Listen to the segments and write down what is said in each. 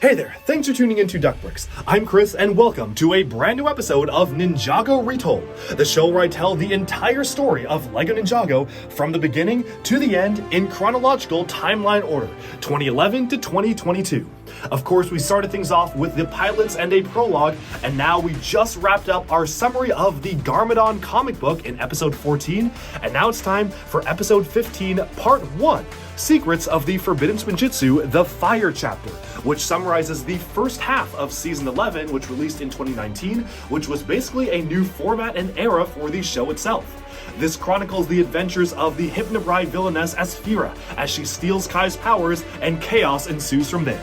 Hey there, thanks for tuning into DuckBricks. I'm Chris, and welcome to a brand new episode of Ninjago Retold, the show where I tell the entire story of LEGO Ninjago from the beginning to the end in chronological timeline order, 2011 to 2022. Of course, we started things off with the pilots and a prologue, and now we just wrapped up our summary of the Garmadon comic book in episode 14, and now it's time for episode 15, part 1. Secrets of the Forbidden Spinjitzu, the Fire chapter, which summarizes the first half of season 11, which released in 2019, which was basically a new format and era for the show itself. This chronicles the adventures of the Hypnobride villainess Aspheera as she steals Kai's powers and chaos ensues from there.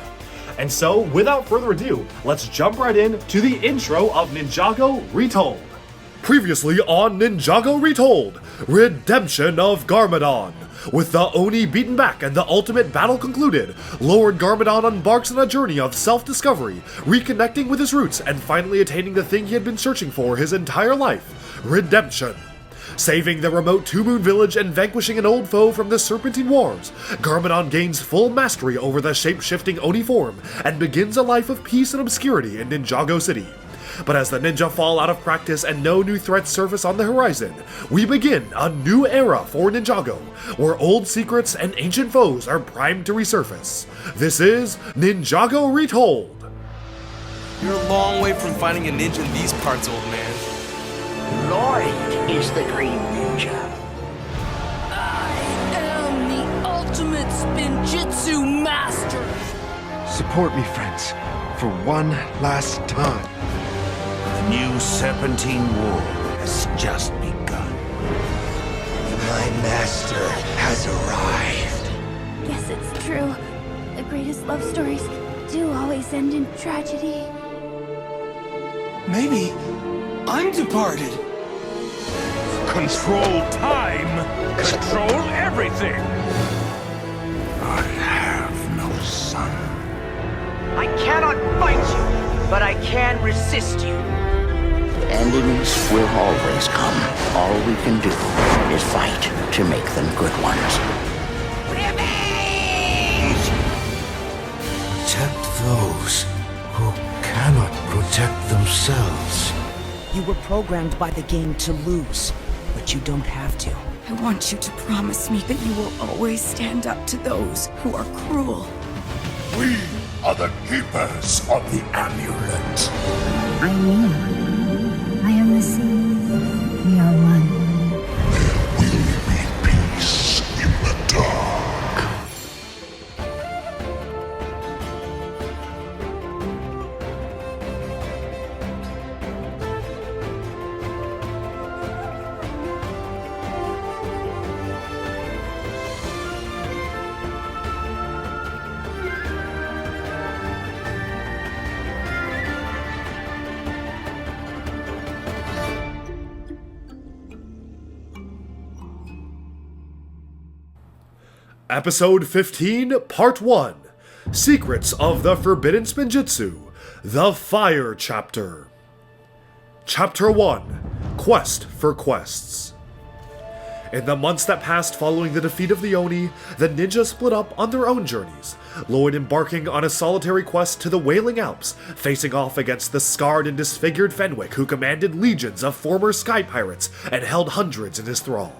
And so, without further ado, let's jump right in to the intro of Ninjago Retold. Previously on Ninjago Retold, Redemption of Garmadon. With the Oni beaten back and the ultimate battle concluded, Lord Garmadon embarks on a journey of self-discovery, reconnecting with his roots and finally attaining the thing he had been searching for his entire life, redemption. Saving the remote Two-Moon village and vanquishing an old foe from the Serpentine Wars, Garmadon gains full mastery over the shape-shifting Oni form and begins a life of peace and obscurity in Ninjago City. But as the ninja fall out of practice and no new threats surface on the horizon, we begin a new era for Ninjago, where old secrets and ancient foes are primed to resurface. This is Ninjago Retold. You're a long way from finding a ninja in these parts, old man. Lloyd is the Green Ninja. I am the ultimate Spinjitzu master! Support me, friends, for one last time. The new Serpentine War has just begun. My master has arrived. Guess it's true. The greatest love stories do always end in tragedy. Maybe I'm departed. Control time! Control everything! I have no son. I cannot fight you, but I can resist you. Enemies will always come. All we can do is fight to make them good ones. Revenge! Protect those who cannot protect themselves. You were programmed by the game to lose, but you don't have to. I want you to promise me that you will always stand up to those who are cruel. We are the keepers of the amulet. I mean, I am the sea. We are one. There will be peace in the dark. Episode 15, Part 1, Secrets of the Forbidden Spinjitzu, the Fire chapter. Chapter 1, Quest for Quests. In the months that passed following the defeat of the Oni, the ninjas split up on their own journeys, Lloyd embarking on a solitary quest to the Wailing Alps, facing off against the scarred and disfigured Fenwick who commanded legions of former sky pirates and held hundreds in his thrall.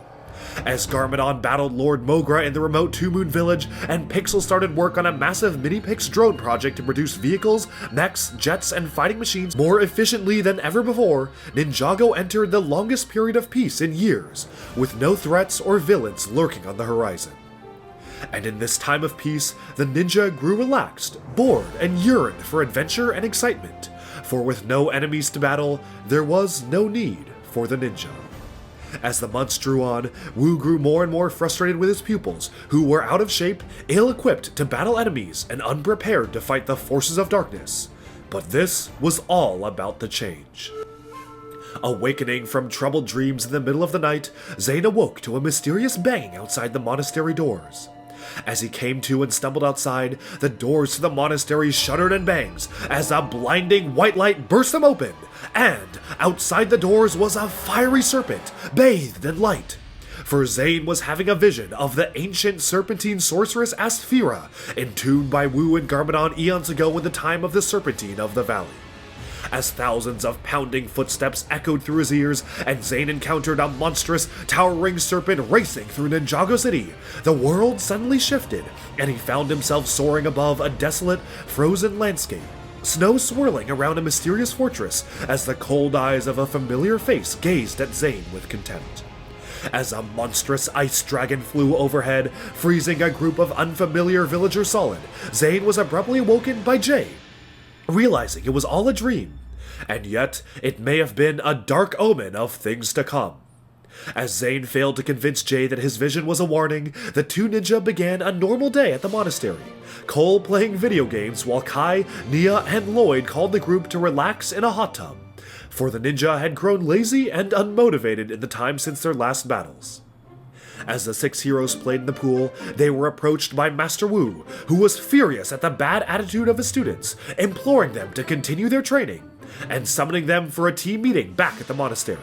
As Garmadon battled Lord Mogra in the remote Two-Moon village, and Pixel started work on a massive Mini-Pix drone project to produce vehicles, mechs, jets, and fighting machines more efficiently than ever before, Ninjago entered the longest period of peace in years, with no threats or villains lurking on the horizon. And in this time of peace, the ninja grew relaxed, bored, and yearned for adventure and excitement, for with no enemies to battle, there was no need for the ninja. As the months drew on, Wu grew more and more frustrated with his pupils, who were out of shape, ill-equipped to battle enemies, and unprepared to fight the forces of darkness. But this was all about to change. Awakening from troubled dreams in the middle of the night, Zane awoke to a mysterious banging outside the monastery doors. As he came to and stumbled outside, the doors to the monastery shuddered and bangs as a blinding white light burst them open, and outside the doors was a fiery serpent, bathed in light. for Zane was having a vision of the ancient serpentine sorceress Aspheera, entombed by Wu and Garmadon eons ago in the time of the Serpentine of the Valley. As thousands of pounding footsteps echoed through his ears, and Zane encountered a monstrous, towering serpent racing through Ninjago City, the world suddenly shifted, and he found himself soaring above a desolate, frozen landscape, snow swirling around a mysterious fortress as the cold eyes of a familiar face gazed at Zane with contempt. As a monstrous ice dragon flew overhead, freezing a group of unfamiliar villagers solid, Zane was abruptly awoken by Jay, realizing it was all a dream, and yet it may have been a dark omen of things to come. As Zane failed to convince Jay that his vision was a warning, the two ninja began a normal day at the monastery, Cole playing video games while Kai, Nia, and Lloyd called the group to relax in a hot tub, for the ninja had grown lazy and unmotivated in the time since their last battles. As the 6 heroes played in the pool, they were approached by Master Wu, who was furious at the bad attitude of his students, imploring them to continue their training, and summoning them for a team meeting back at the monastery.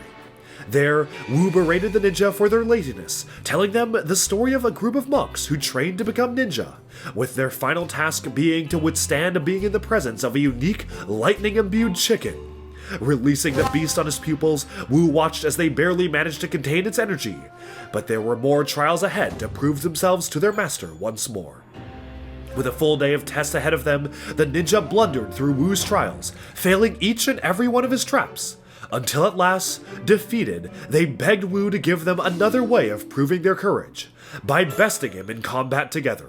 There, Wu berated the ninja for their laziness, telling them the story of a group of monks who trained to become ninja, with their final task being to withstand being in the presence of a unique, lightning-imbued chicken. Releasing the beast on his pupils, Wu watched as they barely managed to contain its energy, but there were more trials ahead to prove themselves to their master once more. With a full day of tests ahead of them, the ninja blundered through Wu's trials, failing each and every one of his traps, until at last, defeated, they begged Wu to give them another way of proving their courage, by besting him in combat together.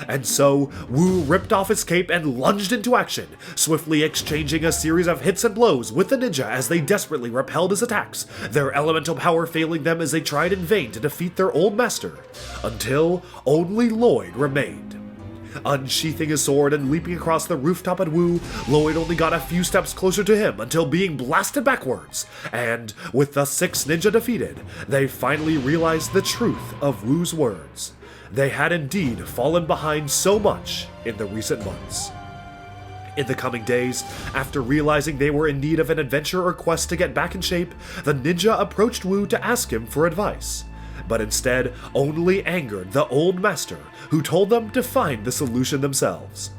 And so, Wu ripped off his cape and lunged into action, swiftly exchanging a series of hits and blows with the ninja as they desperately repelled his attacks, their elemental power failing them as they tried in vain to defeat their old master, until only Lloyd remained. Unsheathing his sword and leaping across the rooftop at Wu, Lloyd only got a few steps closer to him until being blasted backwards, and, with the 6 ninja defeated, they finally realized the truth of Wu's words. They had indeed fallen behind so much in the recent months. In the coming days, after realizing they were in need of an adventure or quest to get back in shape, the ninja approached Wu to ask him for advice, but instead only angered the old master, who told them to find the solution themselves.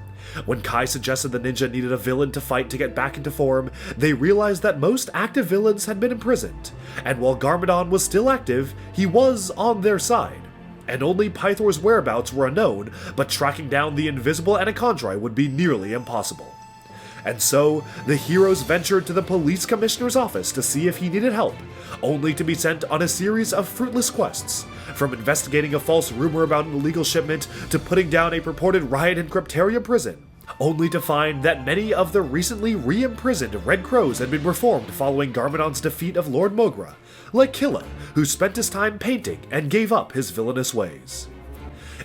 When Kai suggested the ninja needed a villain to fight to get back into form, they realized that most active villains had been imprisoned, and while Garmadon was still active, he was on their side. And only Pythor's whereabouts were unknown, but tracking down the invisible Anachondri would be nearly impossible. And so, the heroes ventured to the police commissioner's office to see if he needed help, only to be sent on a series of fruitless quests, from investigating a false rumor about an illegal shipment to putting down a purported riot in Crypteria prison, only to find that many of the recently re-imprisoned Red Crows had been reformed following Garmadon's defeat of Lord Mogra, like Killa, who spent his time painting and gave up his villainous ways.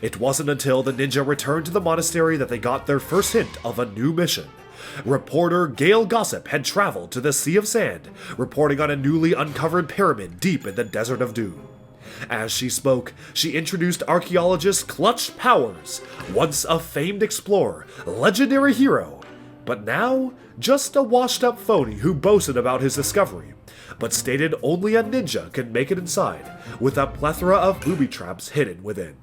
It wasn't until the ninja returned to the monastery that they got their first hint of a new mission. Reporter Gale Gossip had traveled to the Sea of Sand, reporting on a newly uncovered pyramid deep in the Desert of Doom. As she spoke, she introduced archaeologist Clutch Powers, once a famed explorer, legendary hero, but now just a washed-up phony who boasted about his discovery, but stated only a ninja could make it inside, with a plethora of booby traps hidden within.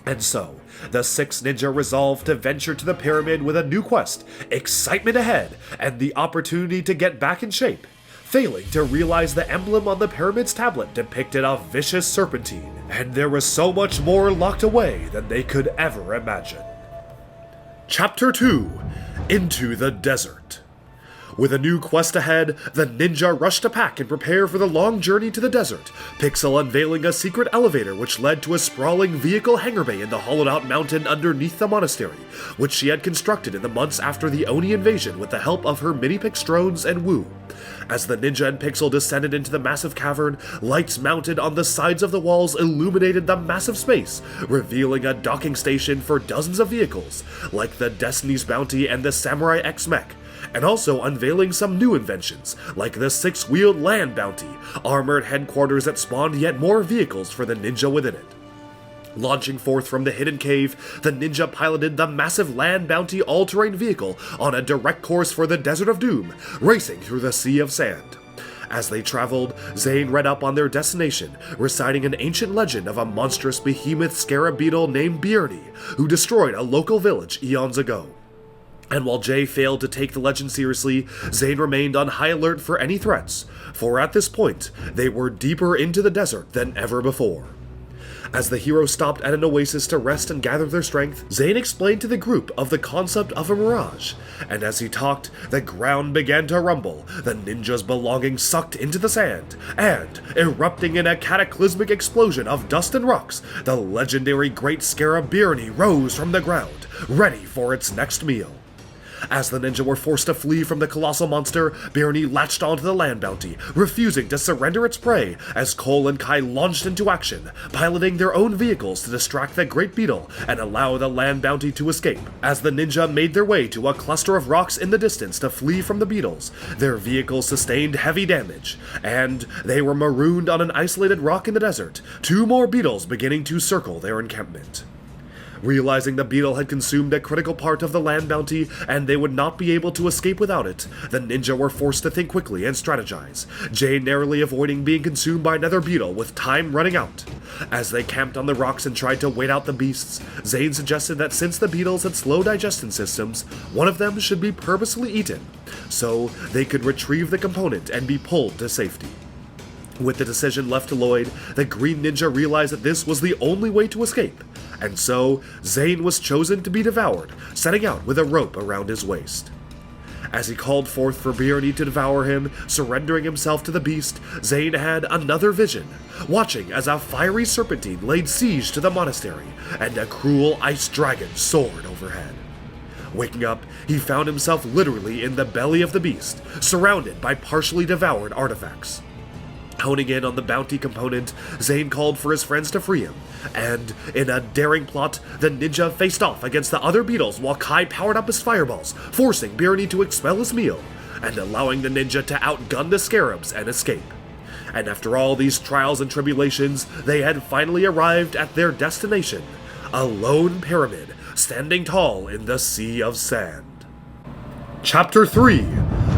And so, the 6 ninja resolved to venture to the pyramid with a new quest, excitement ahead, and the opportunity to get back in shape, failing to realize the emblem on the pyramid's tablet depicted a vicious serpentine, and there was so much more locked away than they could ever imagine. Chapter 2: Into the Desert. With a new quest ahead, the ninja rushed to pack and prepare for the long journey to the desert, Pixel unveiling a secret elevator which led to a sprawling vehicle hangar bay in the hollowed-out mountain underneath the monastery, which she had constructed in the months after the Oni invasion with the help of her mini-pix drones and Wu. As the ninja and Pixel descended into the massive cavern, lights mounted on the sides of the walls illuminated the massive space, revealing a docking station for dozens of vehicles, like the Destiny's Bounty and the Samurai X Mech, and also unveiling some new inventions, like the 6-wheeled Land Bounty, armored headquarters that spawned yet more vehicles for the ninja within it. Launching forth from the hidden cave, the ninja piloted the massive Land Bounty all-terrain vehicle on a direct course for the Desert of Doom, racing through the Sea of Sand. As they traveled, Zane read up on their destination, reciting an ancient legend of a monstrous behemoth scarab beetle named Bjorni, who destroyed a local village eons ago. And while Jay failed to take the legend seriously, Zane remained on high alert for any threats, for at this point, they were deeper into the desert than ever before. As the heroes stopped at an oasis to rest and gather their strength, Zane explained to the group of the concept of a mirage, and as he talked, the ground began to rumble, the ninja's belongings sucked into the sand, and, erupting in a cataclysmic explosion of dust and rocks, the legendary Great Scarab Bjorni rose from the ground, ready for its next meal. As the ninja were forced to flee from the colossal monster, Bjorni latched onto the land bounty, refusing to surrender its prey as Cole and Kai launched into action, piloting their own vehicles to distract the great beetle and allow the land bounty to escape. As the ninja made their way to a cluster of rocks in the distance to flee from the beetles, their vehicles sustained heavy damage, and they were marooned on an isolated rock in the desert, 2 more beetles beginning to circle their encampment. Realizing the beetle had consumed a critical part of the land bounty and they would not be able to escape without it, the ninja were forced to think quickly and strategize, Jay narrowly avoiding being consumed by another beetle with time running out. As they camped on the rocks and tried to wait out the beasts, Zane suggested that since the beetles had slow digestion systems, one of them should be purposely eaten, so they could retrieve the component and be pulled to safety. With the decision left to Lloyd, the Green Ninja realized that this was the only way to escape, and so Zane was chosen to be devoured, setting out with a rope around his waist. As he called forth for Bjorni to devour him, surrendering himself to the beast, Zane had another vision, watching as a fiery serpentine laid siege to the monastery, and a cruel ice dragon soared overhead. Waking up, he found himself literally in the belly of the beast, surrounded by partially devoured artifacts. Honing in on the bounty component, Zane called for his friends to free him, and in a daring plot, the ninja faced off against the other beetles while Kai powered up his fireballs, forcing Bjorni to expel his meal, and allowing the ninja to outgun the scarabs and escape. And after all these trials and tribulations, they had finally arrived at their destination, a lone pyramid standing tall in the sea of sand. Chapter 3: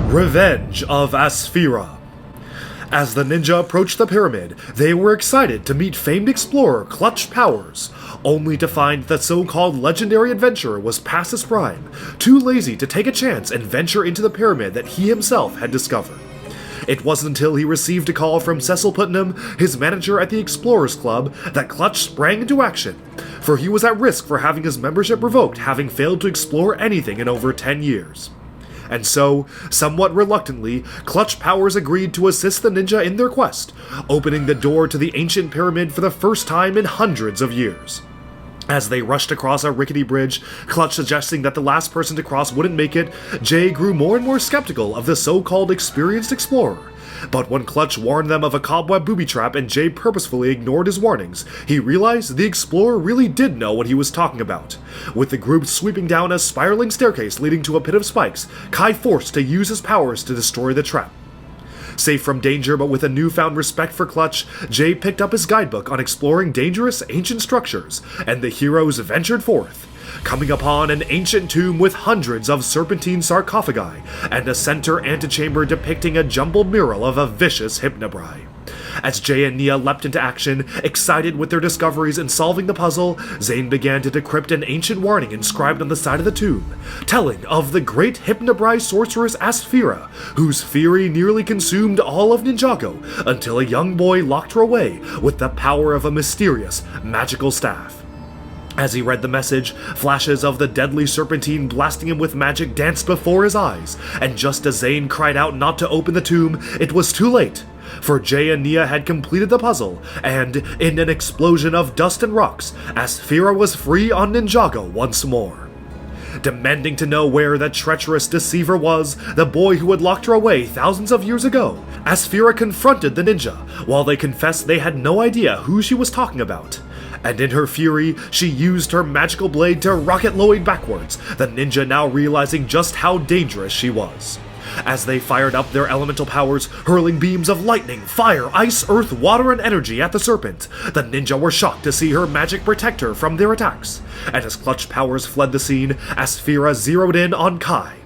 Revenge of Aspheera. As the ninja approached the pyramid, they were excited to meet famed explorer Clutch Powers, only to find the so-called legendary adventurer was past his prime, too lazy to take a chance and venture into the pyramid that he himself had discovered. It wasn't until he received a call from Cecil Putnam, his manager at the Explorers Club, that Clutch sprang into action, for he was at risk for having his membership revoked, having failed to explore anything in over 10 years. And so, somewhat reluctantly, Clutch Powers agreed to assist the ninja in their quest, opening the door to the ancient pyramid for the first time in hundreds of years. As they rushed across a rickety bridge, Clutch suggesting that the last person to cross wouldn't make it, Jay grew more and more skeptical of the so-called experienced explorer. But when Clutch warned them of a cobweb booby trap and Jay purposefully ignored his warnings, he realized the explorer really did know what he was talking about. With the group sweeping down a spiraling staircase leading to a pit of spikes, Kai forced to use his powers to destroy the trap. Safe from danger but with a newfound respect for Clutch, Jay picked up his guidebook on exploring dangerous ancient structures, and the heroes ventured forth, coming upon an ancient tomb with hundreds of serpentine sarcophagi, and a center antechamber depicting a jumbled mural of a vicious hypnobrai. As Jay and Nia leapt into action, excited with their discoveries in solving the puzzle, Zane began to decrypt an ancient warning inscribed on the side of the tomb, telling of the great hypnobrai sorceress Aspheera, whose fury nearly consumed all of Ninjago until a young boy locked her away with the power of a mysterious, magical staff. As he read the message, flashes of the deadly serpentine blasting him with magic danced before his eyes, and just as Zane cried out not to open the tomb, it was too late, for Jay and Nia had completed the puzzle, and in an explosion of dust and rocks, Aspheera was free on Ninjago once more. Demanding to know where the treacherous deceiver was, the boy who had locked her away thousands of years ago, Aspheera confronted the ninja, while they confessed they had no idea who she was talking about. And in her fury, she used her magical blade to rocket Lloyd backwards, the ninja now realizing just how dangerous she was. As they fired up their elemental powers, hurling beams of lightning, fire, ice, earth, water, and energy at the serpent, the ninja were shocked to see her magic protect her from their attacks. And as Clutch Powers fled the scene, Aspheera zeroed in on Kai.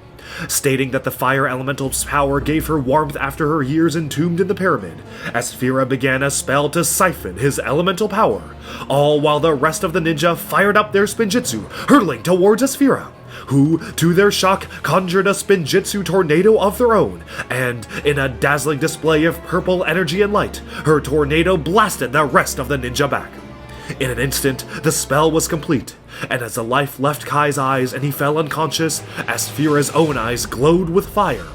stating that the fire elemental's power gave her warmth after her years entombed in the pyramid. Aspheera began a spell to siphon his elemental power, all while the rest of the ninja fired up their Spinjitzu, hurtling towards Aspheera, who, to their shock, conjured a Spinjitzu tornado of their own, and, in a dazzling display of purple energy and light, her tornado blasted the rest of the ninja back. In an instant, the spell was complete, and as the life left Kai's eyes and he fell unconscious, Aspheera's own eyes glowed with fire,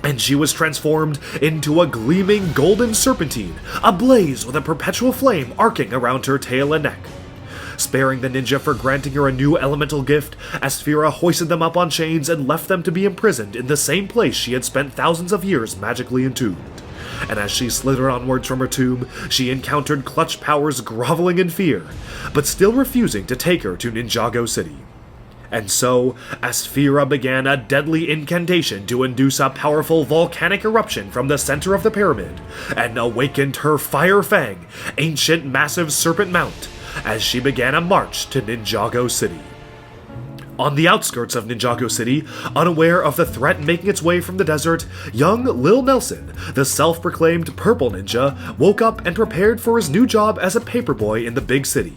and she was transformed into a gleaming golden serpentine, ablaze with a perpetual flame arcing around her tail and neck. Sparing the ninja for granting her a new elemental gift, Aspheera hoisted them up on chains and left them to be imprisoned in the same place she had spent thousands of years magically entombed. And as she slithered onwards from her tomb, she encountered Clutch Powers groveling in fear, but still refusing to take her to Ninjago City. And so, Aspheera began a deadly incantation to induce a powerful volcanic eruption from the center of the pyramid, and awakened her Fire Fang, ancient massive serpent mount, as she began a march to Ninjago City. On the outskirts of Ninjago City, unaware of the threat making its way from the desert, young Lil Nelson, the self-proclaimed Purple Ninja, woke up and prepared for his new job as a paperboy in the big city.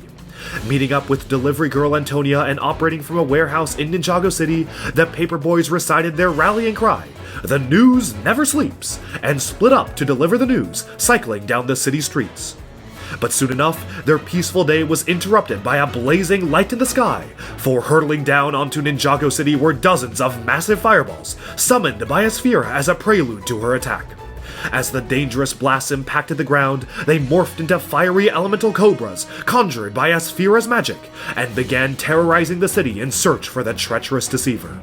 Meeting up with delivery girl Antonia and operating from a warehouse in Ninjago City, the paperboys recited their rallying cry, "The news never sleeps," and split up to deliver the news, cycling down the city streets. But soon enough, their peaceful day was interrupted by a blazing light in the sky, for hurtling down onto Ninjago City were dozens of massive fireballs, summoned by Aspheera as a prelude to her attack. As the dangerous blasts impacted the ground, they morphed into fiery elemental cobras, conjured by Aspheera's magic, and began terrorizing the city in search for the treacherous deceiver.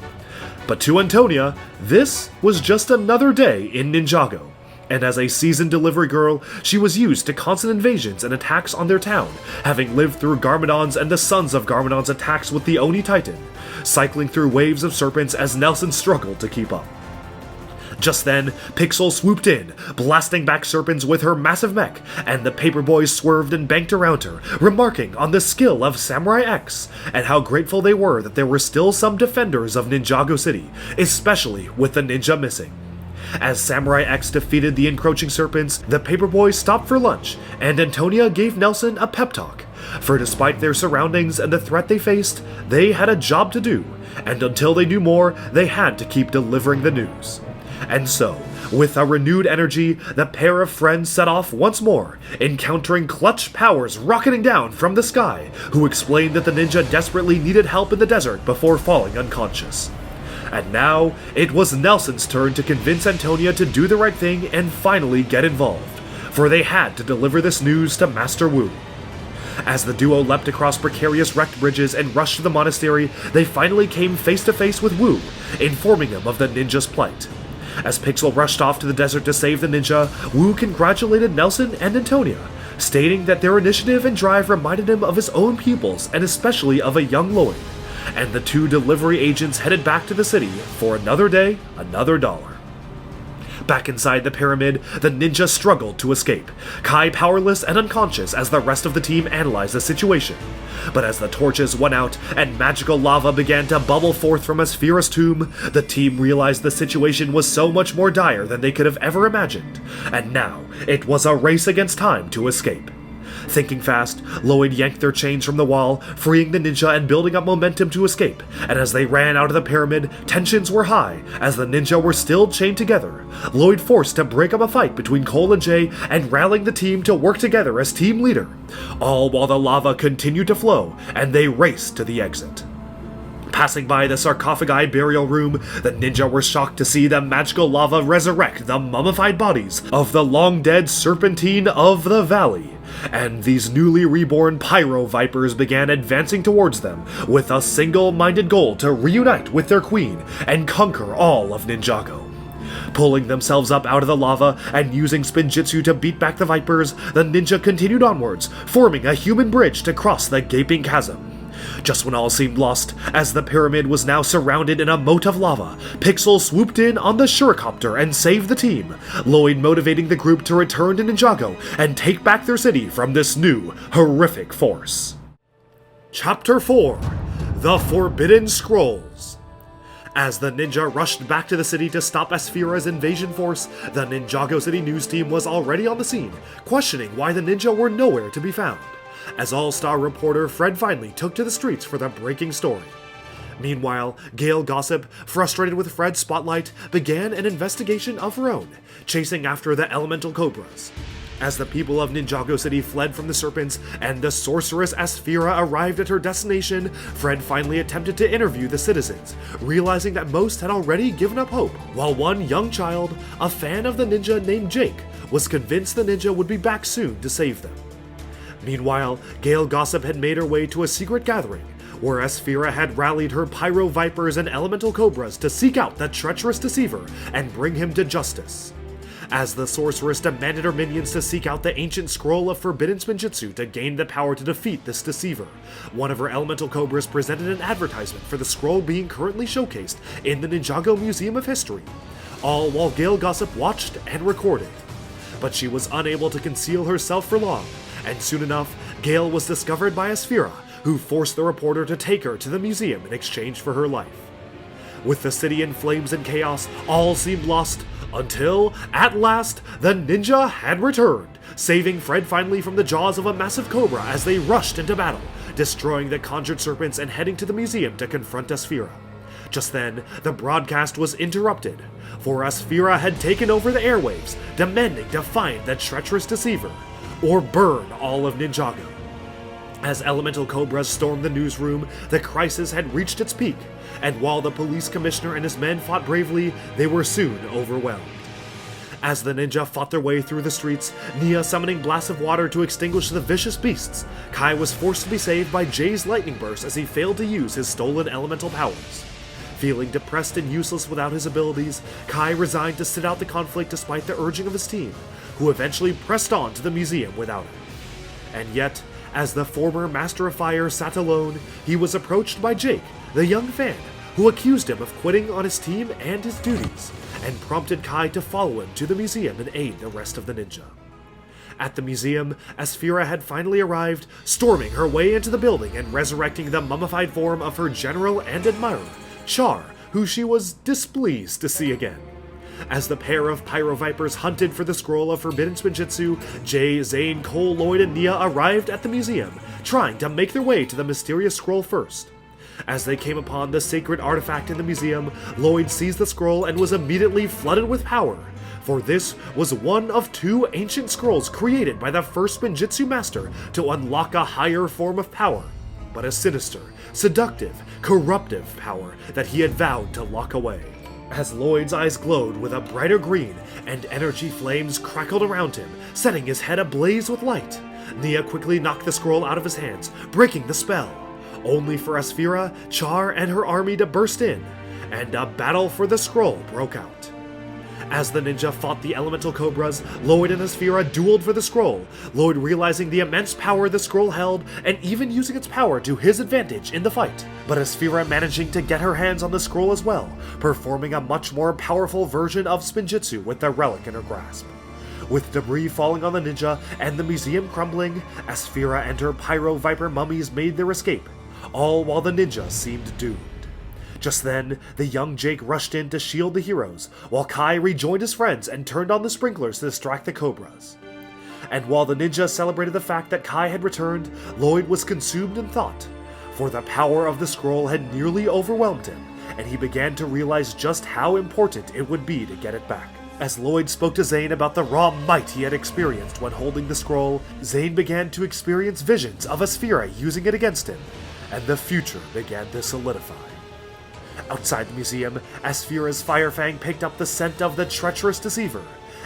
But to Antonia, this was just another day in Ninjago. And as a seasoned delivery girl, she was used to constant invasions and attacks on their town, having lived through Garmadon's and the Sons of Garmadon's attacks with the Oni Titan, cycling through waves of serpents as Nelson struggled to keep up. Just then, Pixel swooped in, blasting back serpents with her massive mech, and the paperboys swerved and banked around her, remarking on the skill of Samurai X, and how grateful they were that there were still some defenders of Ninjago City, especially with the ninja missing. As Samurai X defeated the encroaching serpents, the paperboys stopped for lunch, and Antonia gave Nelson a pep talk. For despite their surroundings and the threat they faced, they had a job to do, and until they knew more, they had to keep delivering the news. And so, with a renewed energy, the pair of friends set off once more, encountering Clutch Powers rocketing down from the sky, who explained that the ninja desperately needed help in the desert before falling unconscious. And now, it was Nelson's turn to convince Antonia to do the right thing and finally get involved, for they had to deliver this news to Master Wu. As the duo leapt across precarious wrecked bridges and rushed to the monastery, they finally came face to face with Wu, informing him of the ninja's plight. As Pixel rushed off to the desert to save the ninja, Wu congratulated Nelson and Antonia, stating that their initiative and drive reminded him of his own pupils and especially of a young Lloyd. And the two delivery agents headed back to the city for another day, another dollar. Back inside the pyramid, the ninja struggled to escape, Kai powerless and unconscious as the rest of the team analyzed the situation. But as the torches went out and magical lava began to bubble forth from Aspheera's tomb, the team realized the situation was so much more dire than they could have ever imagined, and now it was a race against time to escape. Thinking fast, Lloyd yanked their chains from the wall, freeing the ninja and building up momentum to escape, and as they ran out of the pyramid, tensions were high as the ninja were still chained together. Lloyd forced to break up a fight between Cole and Jay and rallying the team to work together as team leader, all while the lava continued to flow and they raced to the exit. Passing by the sarcophagi burial room, the ninja were shocked to see the magical lava resurrect the mummified bodies of the long-dead Serpentine of the Valley, and these newly reborn Pyro Vipers began advancing towards them with a single-minded goal to reunite with their queen and conquer all of Ninjago. Pulling themselves up out of the lava and using Spinjitzu to beat back the Vipers, the ninja continued onwards, forming a human bridge to cross the gaping chasm. Just when all seemed lost, as the pyramid was now surrounded in a moat of lava, Pixel swooped in on the Shuricopter and saved the team, Lloyd motivating the group to return to Ninjago and take back their city from this new, horrific force. Chapter 4: The Forbidden Scrolls. As the ninja rushed back to the city to stop Aspheera's invasion force, the Ninjago City news team was already on the scene, questioning why the ninja were nowhere to be found, as all-star reporter Fred finally took to the streets for the breaking story. Meanwhile, Gail Gossip, frustrated with Fred's spotlight, began an investigation of her own, chasing after the elemental cobras. As the people of Ninjago City fled from the serpents and the sorceress Aspheera arrived at her destination, Fred finally attempted to interview the citizens, realizing that most had already given up hope, while one young child, a fan of the ninja named Jake, was convinced the ninja would be back soon to save them. Meanwhile, Gail Gossip had made her way to a secret gathering, where Aspheera had rallied her Pyro Vipers and Elemental Cobras to seek out the treacherous deceiver and bring him to justice. As the sorceress demanded her minions to seek out the ancient scroll of forbidden Spinjitzu to gain the power to defeat this deceiver, one of her elemental cobras presented an advertisement for the scroll being currently showcased in the Ninjago Museum of History, all while Gail Gossip watched and recorded. But she was unable to conceal herself for long, and soon enough, Gail was discovered by Aspheera, who forced the reporter to take her to the museum in exchange for her life. With the city in flames and chaos, all seemed lost, until, at last, the ninja had returned, saving Fred finally from the jaws of a massive cobra as they rushed into battle, destroying the conjured serpents and heading to the museum to confront Aspheera. Just then, the broadcast was interrupted, for Aspheera had taken over the airwaves, demanding to find the treacherous deceiver, or burn all of Ninjago. As elemental cobras stormed the newsroom, the crisis had reached its peak, and while the police commissioner and his men fought bravely, they were soon overwhelmed. As the ninja fought their way through the streets, Nia summoning blasts of water to extinguish the vicious beasts, Kai was forced to be saved by Jay's lightning burst as he failed to use his stolen elemental powers. Feeling depressed and useless without his abilities, Kai resigned to sit out the conflict despite the urging of his team, who eventually pressed on to the museum without him. And yet, as the former Master of Fire sat alone, he was approached by Jake, the young fan, who accused him of quitting on his team and his duties, and prompted Kai to follow him to the museum and aid the rest of the ninja. At the museum, Aspheera had finally arrived, storming her way into the building and resurrecting the mummified form of her general and admirer, Char, who she was displeased to see again. As the pair of Pyro Vipers hunted for the scroll of forbidden Spinjitzu, Jay, Zane, Cole, Lloyd, and Nia arrived at the museum, trying to make their way to the mysterious scroll first. As they came upon the sacred artifact in the museum, Lloyd seized the scroll and was immediately flooded with power, for this was one of two ancient scrolls created by the first Spinjitzu master to unlock a higher form of power, but a sinister, seductive, corruptive power that he had vowed to lock away. As Lloyd's eyes glowed with a brighter green and energy flames crackled around him, setting his head ablaze with light, Nia quickly knocked the scroll out of his hands, breaking the spell, only for Aspheera, Char, and her army to burst in, and a battle for the scroll broke out. As the ninja fought the elemental cobras, Lloyd and Aspheera dueled for the scroll, Lloyd realizing the immense power the scroll held and even using its power to his advantage in the fight, but Aspheera managing to get her hands on the scroll as well, performing a much more powerful version of Spinjitzu with the relic in her grasp. With debris falling on the ninja and the museum crumbling, Aspheera and her Pyro Viper mummies made their escape, all while the ninja seemed doomed. Just then, the young Jake rushed in to shield the heroes, while Kai rejoined his friends and turned on the sprinklers to distract the cobras. And while the ninja celebrated the fact that Kai had returned, Lloyd was consumed in thought, for the power of the scroll had nearly overwhelmed him, and he began to realize just how important it would be to get it back. As Lloyd spoke to Zane about the raw might he had experienced when holding the scroll, Zane began to experience visions of Aspheera using it against him, and the future began to solidify. Outside the museum, Aspheera's Firefang picked up the scent of the treacherous deceiver,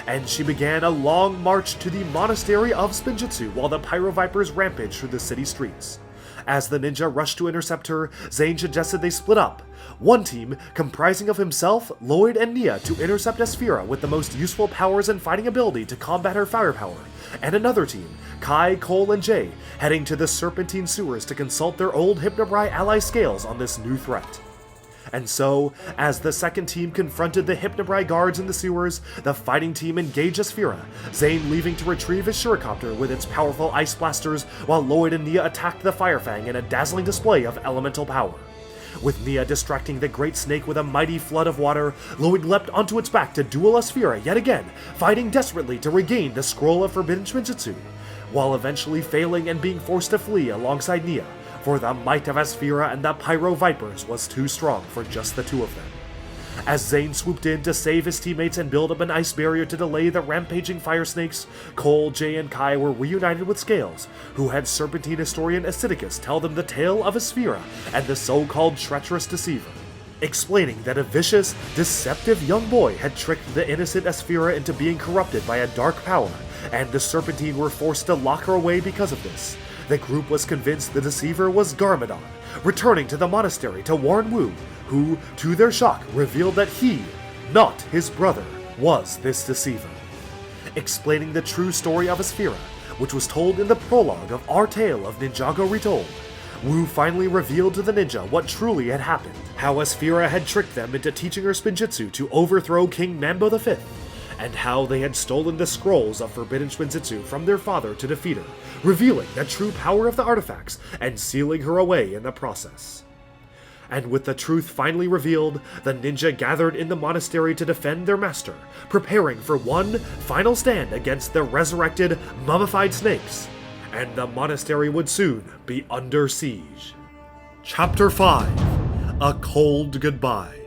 and she began a long march to the monastery of Spinjitzu while the Pyro Vipers rampaged through the city streets. As the ninja rushed to intercept her, Zane suggested they split up, one team comprising of himself, Lloyd, and Nia to intercept Aspheera with the most useful powers and fighting ability to combat her firepower, and another team, Kai, Cole, and Jay, heading to the Serpentine sewers to consult their old Hypnobrai ally scales on this new threat. And so, as the second team confronted the Hypnobrai guards in the sewers, the fighting team engaged Aspheera, Zane leaving to retrieve his shuricopter with its powerful ice blasters, while Lloyd and Nia attacked the Firefang in a dazzling display of elemental power. With Nia distracting the Great Snake with a mighty flood of water, Lloyd leapt onto its back to duel Aspheera yet again, fighting desperately to regain the Scroll of Forbidden Spinjitzu, while eventually failing and being forced to flee alongside Nia, for the might of Aspheera and the Pyro Vipers was too strong for just the two of them. As Zane swooped in to save his teammates and build up an ice barrier to delay the rampaging fire snakes, Cole, Jay, and Kai were reunited with Scales, who had Serpentine historian Acidicus tell them the tale of Aspheera and the so-called treacherous deceiver, explaining that a vicious, deceptive young boy had tricked the innocent Aspheera into being corrupted by a dark power, and the Serpentine were forced to lock her away because of this. The group was convinced the deceiver was Garmadon, returning to the monastery to warn Wu, who, to their shock, revealed that he, not his brother, was this deceiver. Explaining the true story of Aspheera, which was told in the prologue of our tale of Ninjago Retold, Wu finally revealed to the ninja what truly had happened, how Aspheera had tricked them into teaching her Spinjitzu to overthrow King Mambo V, and how they had stolen the scrolls of Forbidden Spinjitzu from their father to defeat her, revealing the true power of the artifacts and sealing her away in the process. And with the truth finally revealed, the ninja gathered in the monastery to defend their master, preparing for one final stand against the resurrected, mummified snakes, and the monastery would soon be under siege. Chapter 5: A Cold Goodbye.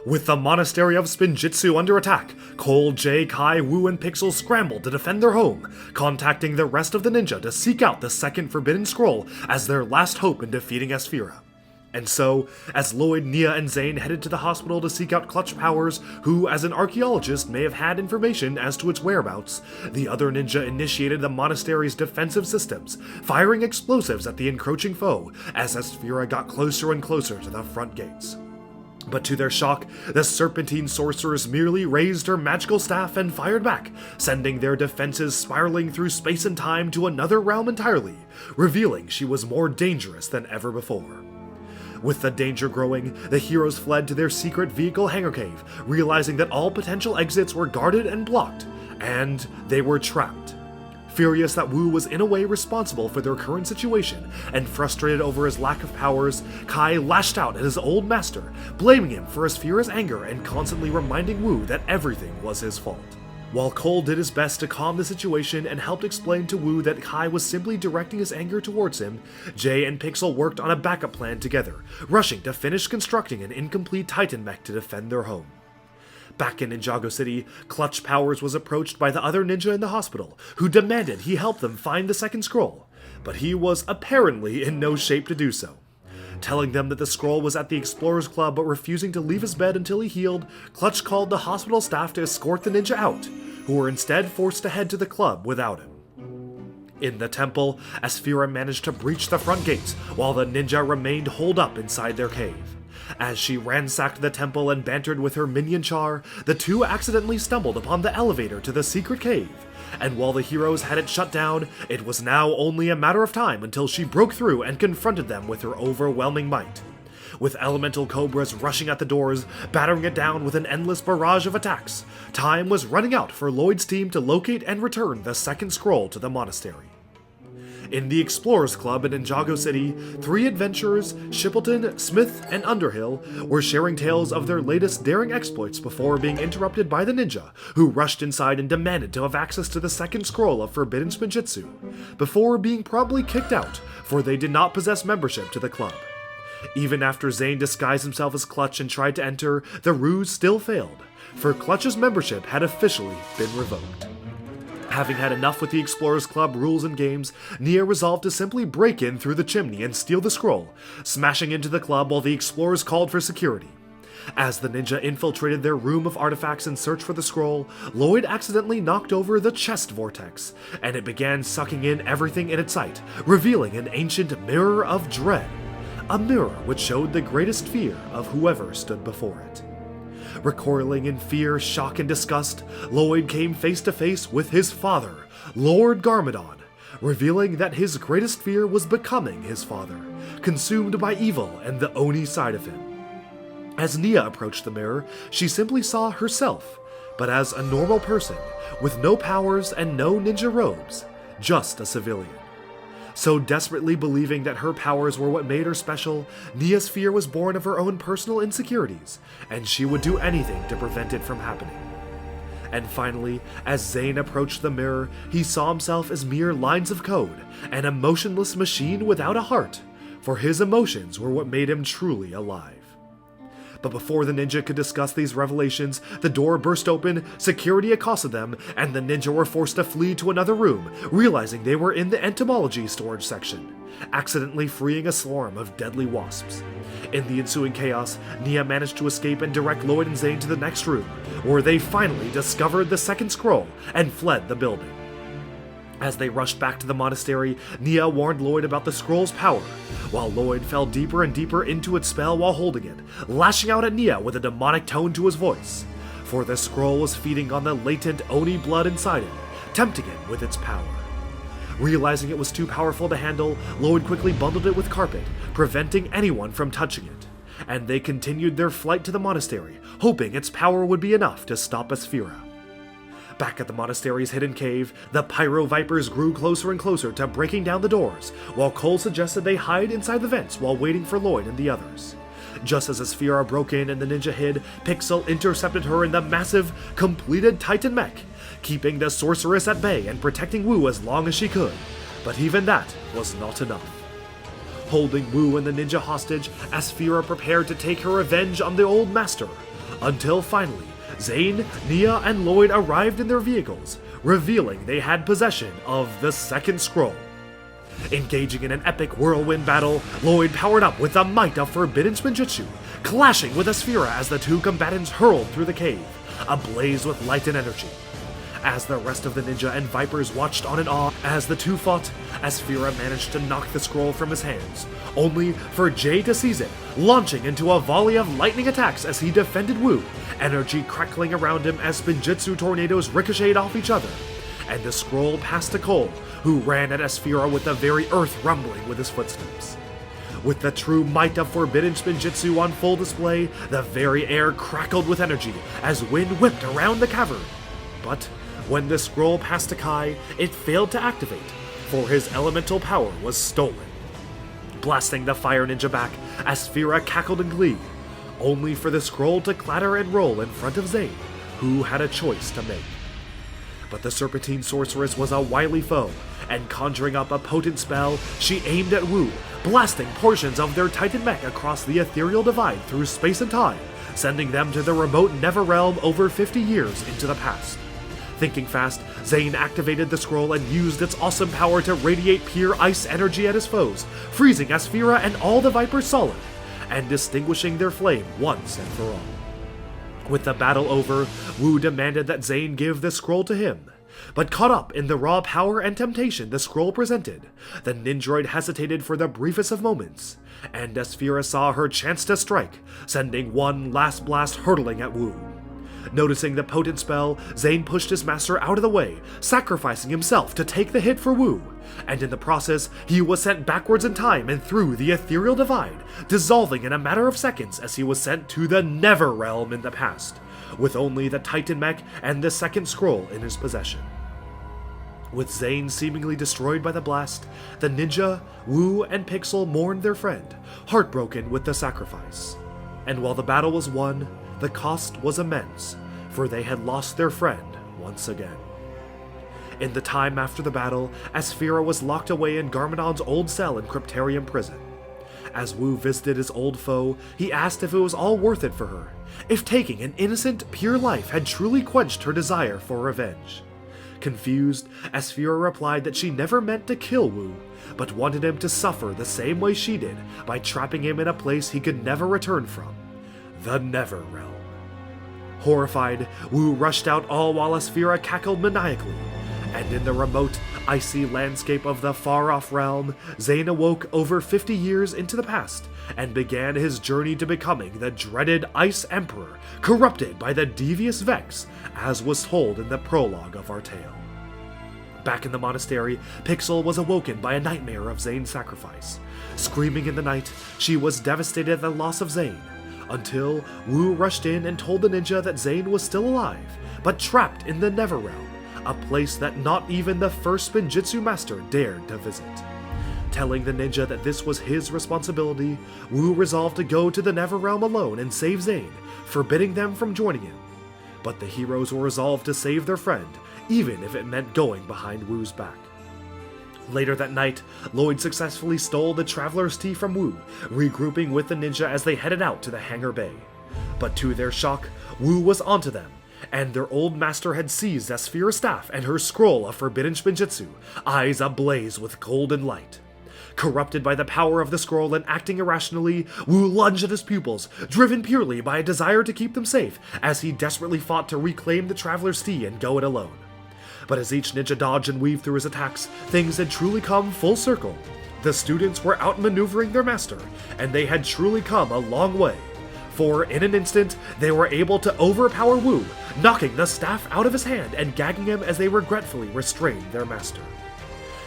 With the monastery of Spinjitzu under attack, Cole, Jay, Kai, Wu, and Pixel scrambled to defend their home, contacting the rest of the ninja to seek out the second Forbidden Scroll as their last hope in defeating Aspheera. And so, as Lloyd, Nia, and Zane headed to the hospital to seek out Clutch Powers, who as an archaeologist may have had information as to its whereabouts, the other ninja initiated the monastery's defensive systems, firing explosives at the encroaching foe as Aspheera got closer and closer to the front gates. But to their shock, the Serpentine sorceress merely raised her magical staff and fired back, sending their defenses spiraling through space and time to another realm entirely, revealing she was more dangerous than ever before. With the danger growing, the heroes fled to their secret vehicle hangar cave, realizing that all potential exits were guarded and blocked, and they were trapped. Furious that Wu was in a way responsible for their current situation, and frustrated over his lack of powers, Kai lashed out at his old master, blaming him for Aspheera's anger and constantly reminding Wu that everything was his fault. While Cole did his best to calm the situation and helped explain to Wu that Kai was simply directing his anger towards him, Jay and Pixel worked on a backup plan together, rushing to finish constructing an incomplete Titan mech to defend their home. Back in Ninjago City, Clutch Powers was approached by the other ninja in the hospital, who demanded he help them find the second scroll, but he was apparently in no shape to do so. Telling them that the scroll was at the Explorers Club but refusing to leave his bed until he healed, Clutch called the hospital staff to escort the ninja out, who were instead forced to head to the club without him. In the temple, Aspheera managed to breach the front gates, while the ninja remained holed up inside their cave. As she ransacked the temple and bantered with her minion Char, the two accidentally stumbled upon the elevator to the secret cave, and while the heroes had it shut down, it was now only a matter of time until she broke through and confronted them with her overwhelming might. With elemental cobras rushing at the doors, battering it down with an endless barrage of attacks, time was running out for Lloyd's team to locate and return the second scroll to the monastery. In the Explorers Club in Ninjago City, three adventurers, Shippleton, Smith, and Underhill, were sharing tales of their latest daring exploits before being interrupted by the ninja, who rushed inside and demanded to have access to the second scroll of Forbidden Spinjitzu, before being promptly kicked out, for they did not possess membership to the club. Even after Zane disguised himself as Clutch and tried to enter, the ruse still failed, for Clutch's membership had officially been revoked. Having had enough with the Explorers Club rules and games, Nia resolved to simply break in through the chimney and steal the scroll, smashing into the club while the explorers called for security. As the ninja infiltrated their room of artifacts in search for the scroll, Lloyd accidentally knocked over the chest vortex, and it began sucking in everything in its sight, revealing an ancient mirror of dread, a mirror which showed the greatest fear of whoever stood before it. Recoiling in fear, shock, and disgust, Lloyd came face to face with his father, Lord Garmadon, revealing that his greatest fear was becoming his father, consumed by evil and the Oni side of him. As Nia approached the mirror, she simply saw herself, but as a normal person, with no powers and no ninja robes, just a civilian. So desperately believing that her powers were what made her special, Nia's fear was born of her own personal insecurities, and she would do anything to prevent it from happening. And finally, as Zane approached the mirror, he saw himself as mere lines of code, an emotionless machine without a heart, for his emotions were what made him truly alive. But before the ninja could discuss these revelations, the door burst open, security accosted them, and the ninja were forced to flee to another room, realizing they were in the entomology storage section, accidentally freeing a swarm of deadly wasps. In the ensuing chaos, Nia managed to escape and direct Lloyd and Zane to the next room, where they finally discovered the second scroll and fled the building. As they rushed back to the monastery, Nia warned Lloyd about the scroll's power, while Lloyd fell deeper and deeper into its spell while holding it, lashing out at Nia with a demonic tone to his voice, for the scroll was feeding on the latent Oni blood inside him, tempting him with its power. Realizing it was too powerful to handle, Lloyd quickly bundled it with carpet, preventing anyone from touching it, and they continued their flight to the monastery, hoping its power would be enough to stop Aspheera. Back at the monastery's hidden cave, the Pyro Vipers grew closer and closer to breaking down the doors, while Cole suggested they hide inside the vents while waiting for Lloyd and the others. Just as Aspheera broke in and the ninja hid, Pixel intercepted her in the massive, completed Titan mech, keeping the sorceress at bay and protecting Wu as long as she could. But even that was not enough. Holding Wu and the ninja hostage, Aspheera prepared to take her revenge on the old master, until finally, Zane, Nia, and Lloyd arrived in their vehicles, revealing they had possession of the second scroll. Engaging in an epic whirlwind battle, Lloyd powered up with the might of Forbidden Spinjitzu, clashing with Aspheera as the two combatants hurled through the cave, ablaze with light and energy. As the rest of the ninja and Vipers watched on in awe as the two fought, Aspheera managed to knock the scroll from his hands, only for Jay to seize it, launching into a volley of lightning attacks as he defended Wu, energy crackling around him as Spinjitzu tornadoes ricocheted off each other, and the scroll passed to Cole, who ran at Aspheera with the very earth rumbling with his footsteps. With the true might of Forbidden Spinjitzu on full display, the very air crackled with energy as wind whipped around the cavern. But when the scroll passed to Kai, it failed to activate, for his elemental power was stolen. Blasting the fire ninja back, Aspheera cackled in glee, only for the scroll to clatter and roll in front of Zane, who had a choice to make. But the Serpentine sorceress was a wily foe, and conjuring up a potent spell, she aimed at Wu, blasting portions of their Titan mech across the ethereal divide through space and time, sending them to the remote Neverrealm over 50 years into the past. Thinking fast, Zane activated the scroll and used its awesome power to radiate pure ice energy at his foes, freezing Aspheera and all the Vipers solid, and distinguishing their flame once and for all. With the battle over, Wu demanded that Zane give the scroll to him, but caught up in the raw power and temptation the scroll presented, the ninjroid hesitated for the briefest of moments, and Aspheera saw her chance to strike, sending one last blast hurtling at Wu. Noticing the potent spell, Zane pushed his master out of the way, sacrificing himself to take the hit for Wu, and in the process, he was sent backwards in time and through the ethereal divide, dissolving in a matter of seconds as he was sent to the Neverrealm in the past, with only the Titan mech and the second scroll in his possession. With Zane seemingly destroyed by the blast, the ninja, Wu, and Pixel mourned their friend, heartbroken with the sacrifice. And while the battle was won, the cost was immense, for they had lost their friend once again. In the time after the battle, Aspheera was locked away in Garmadon's old cell in Cryptarium prison. As Wu visited his old foe, he asked if it was all worth it for her, if taking an innocent, pure life had truly quenched her desire for revenge. Confused, Aspheera replied that she never meant to kill Wu, but wanted him to suffer the same way she did by trapping him in a place he could never return from, the Neverrealm. Horrified, Wu rushed out all while Aspheera cackled maniacally, and in the remote, icy landscape of the far-off realm, Zane awoke over 50 years into the past and began his journey to becoming the dreaded Ice Emperor, corrupted by the devious Vex, as was told in the prologue of our tale. Back in the monastery, Pixel was awoken by a nightmare of Zane's sacrifice. Screaming in the night, she was devastated at the loss of Zane, until Wu rushed in and told the ninja that Zane was still alive, but trapped in the Neverrealm, a place that not even the first Spinjitzu master dared to visit. Telling the ninja that this was his responsibility, Wu resolved to go to the Neverrealm alone and save Zane, forbidding them from joining him. But the heroes were resolved to save their friend, even if it meant going behind Wu's back. Later that night, Lloyd successfully stole the Traveler's Tea from Wu, regrouping with the ninja as they headed out to the hangar bay. But to their shock, Wu was onto them, and their old master had seized Aspheera's staff and her scroll of forbidden Spinjitzu, eyes ablaze with golden light. Corrupted by the power of the scroll and acting irrationally, Wu lunged at his pupils, driven purely by a desire to keep them safe, as he desperately fought to reclaim the Traveler's Tea and go it alone. But as each ninja dodged and weaved through his attacks, things had truly come full circle. The students were outmaneuvering their master, and they had truly come a long way. For in an instant, they were able to overpower Wu, knocking the staff out of his hand and gagging him as they regretfully restrained their master.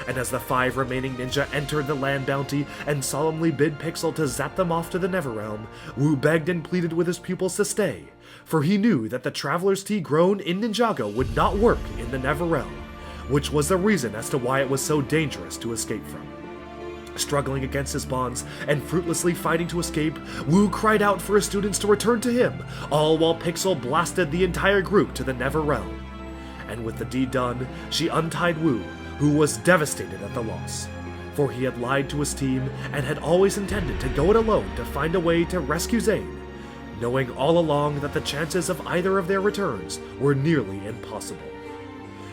And as the 5 remaining ninja entered the land bounty and solemnly bid Pixel to zap them off to the Neverrealm, Wu begged and pleaded with his pupils to stay, for he knew that the Traveler's Tea grown in Ninjago would not work in the Neverrealm, which was the reason as to why it was so dangerous to escape from. Struggling against his bonds and fruitlessly fighting to escape, Wu cried out for his students to return to him, all while Pixel blasted the entire group to the Neverrealm. And with the deed done, she untied Wu, who was devastated at the loss, for he had lied to his team and had always intended to go it alone to find a way to rescue Zane, knowing all along that the chances of either of their returns were nearly impossible.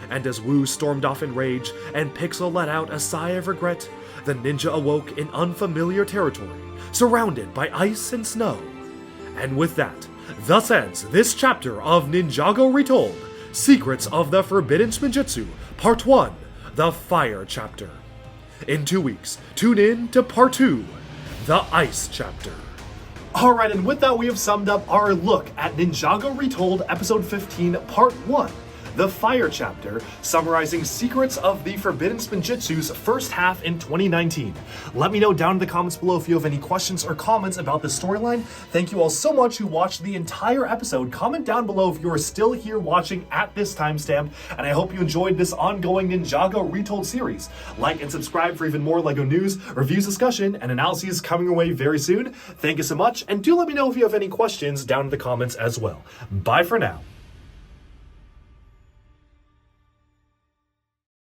And as Wu stormed off in rage and Pixel let out a sigh of regret, the ninja awoke in unfamiliar territory, surrounded by ice and snow. And with that, thus ends this chapter of Ninjago Retold, Secrets of the Forbidden Spinjitzu, Part 1, the Fire Chapter. In 2 weeks, tune in to Part 2, the Ice Chapter. Alright, and with that we have summed up our look at Ninjago Retold Episode 15, Part 1, the Fire Chapter, summarizing Secrets of the Forbidden Spinjitzu's first half in 2019. Let me know down in the comments below if you have any questions or comments about the storyline. Thank you all so much who watched the entire episode. Comment down below if you are still here watching at this timestamp, and I hope you enjoyed this ongoing Ninjago Retold series. Like and subscribe for even more LEGO news, reviews, discussion, and analyses coming your way very soon. Thank you so much, and do let me know if you have any questions down in the comments as well. Bye for now.